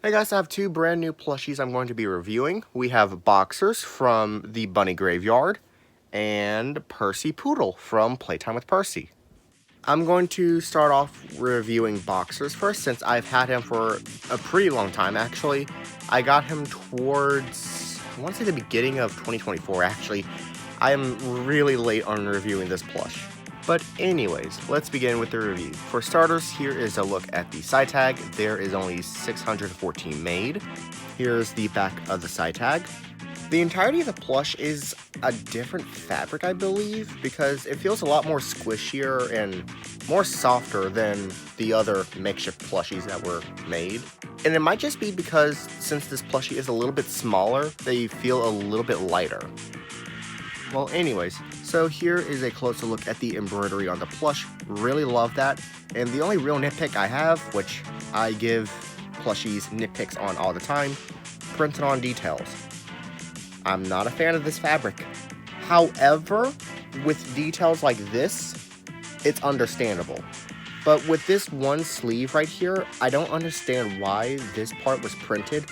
Hey guys, I have two brand new plushies I'm going to be reviewing. We have Boxers from the Bunny Graveyard and Percy Poodle from Playtime with Percy. I'm going to start off reviewing Boxers first since I've had him for a pretty long time actually. I got him towards, I want to say the beginning of 2024 actually. I am really late on reviewing this plush. But anyways, let's begin with the review. For starters, here is a look at the side tag. There is only 614 made. Here's the back of the side tag. The entirety of the plush is a different fabric, I believe, because it feels a lot more squishier and more softer than the other makeshift plushies that were made. And it might just be because since this plushie is a little bit smaller, they feel a little bit lighter. Well, anyways, so here is a closer look at the embroidery on the plush. Really love that. And the only real nitpick I have, which I give plushies nitpicks on all the time, printed on details. I'm not a fan of this fabric. However, with details like this, it's understandable. But with this one sleeve right here, I don't understand why this part was printed,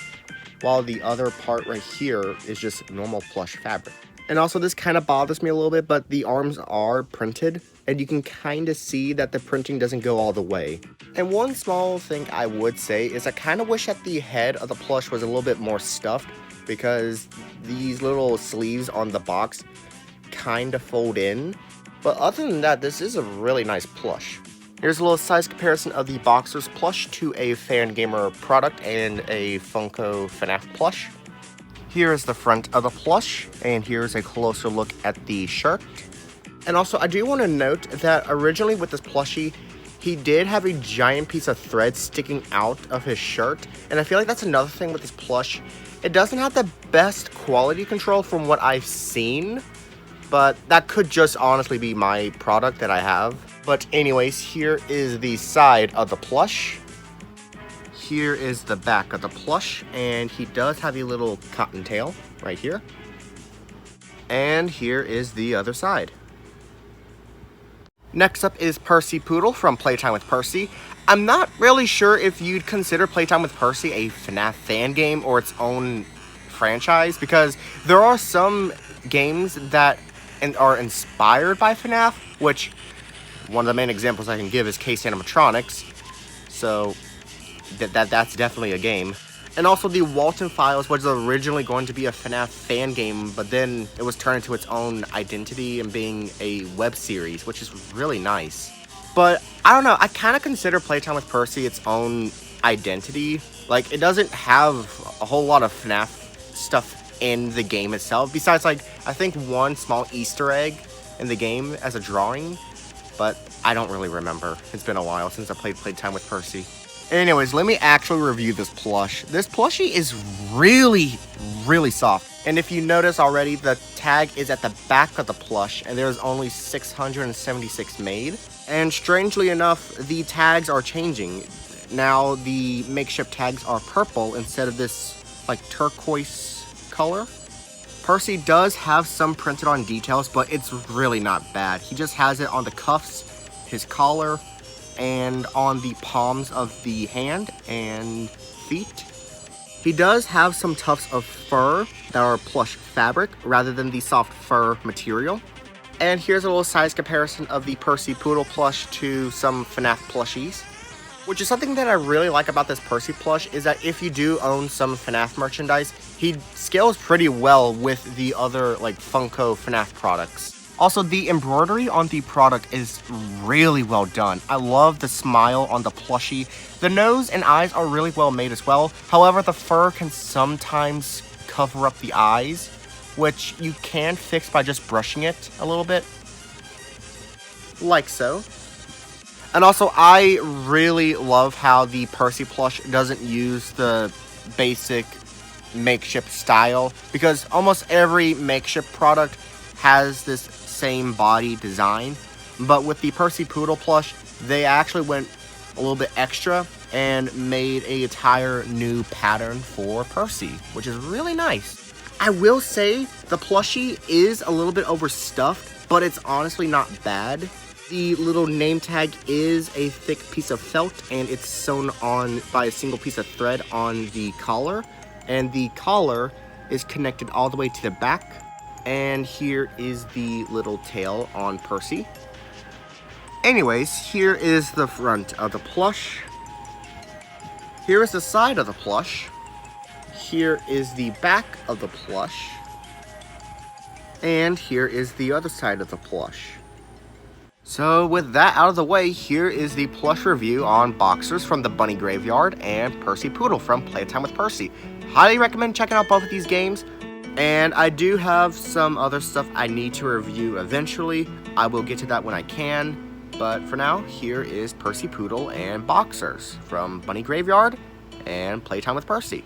while the other part right here is just normal plush fabric. And also this kind of bothers me a little bit, but the arms are printed, and you can kind of see that the printing doesn't go all the way. And one small thing I would say is I kind of wish that the head of the plush was a little bit more stuffed, because these little sleeves on the box kind of fold in. But other than that, this is a really nice plush. Here's a little size comparison of the Boxers plush to a Fangamer product and a Funko FNAF plush. Here is the front of the plush, and here's a closer look at the shirt. And also, I do want to note that originally with this plushie, he did have a giant piece of thread sticking out of his shirt, and I feel like that's another thing with this plush. It doesn't have the best quality control from what I've seen, but that could just honestly be my product that I have. But anyways, here is the side of the plush. Here is the back of the plush, and he does have a little cottontail right here. And here is the other side. Next up is Percy Poodle from Playtime with Percy. I'm not really sure if you'd consider Playtime with Percy a FNAF fan game or its own franchise, because there are some games that are inspired by FNAF, which one of the main examples I can give is Case Animatronics. So that's definitely a game. And also the Walton Files was originally going to be a FNAF fan game, but then it was turned into its own identity and being a web series, which is really nice. But I don't know, I kind of consider Playtime with Percy its own identity. Like, it doesn't have a whole lot of FNAF stuff in the game itself, besides, like, I think one small Easter egg in the game as a drawing, but I don't really remember. It's been a while since I played Playtime with Percy. Anyways, let me actually review this plush. This plushie is really soft. And if you notice already, the tag is at the back of the plush, and there's only 676 made. And strangely enough, the tags are changing. Now the makeshift tags are purple instead of this like turquoise color. Percy does have some printed on details, but it's really not bad. He just has it on the cuffs, his collar, and on the palms of the hand and feet. He does have some tufts of fur that are plush fabric rather than the soft fur material. And here's a little size comparison of the Percy Poodle plush to some FNAF plushies. Which is something that I really like about this Percy plush, is that if you do own some FNAF merchandise, he scales pretty well with the other like Funko FNAF products. Also, the embroidery on the product is really well done. I love the smile on the plushie. The nose and eyes are really well made as well. However, the fur can sometimes cover up the eyes, which you can fix by just brushing it a little bit. Like so. And also, I really love how the Percy plush doesn't use the basic makeshift style, because almost every makeshift product has this same body design, but with the Percy Poodle plush, they actually went a little bit extra and made an entire new pattern for Percy, which is really nice. I will say the plushie is a little bit overstuffed, but it's honestly not bad. The little name tag is a thick piece of felt, and it's sewn on by a single piece of thread on the collar. And the collar is connected all the way to the back. And here is the little tail on Percy. Anyways, here is the front of the plush. Here is the side of the plush. Here is the back of the plush. And here is the other side of the plush. So with that out of the way, here is the plush review on Boxers from the Bunny Graveyard and Percy Poodle from Playtime with Percy. Highly recommend checking out both of these games. And I do have some other stuff I need to review eventually. I will get to that when I can. But for now, here is Percy Poodle and Boxers from Bunny Graveyard and Playtime with Percy.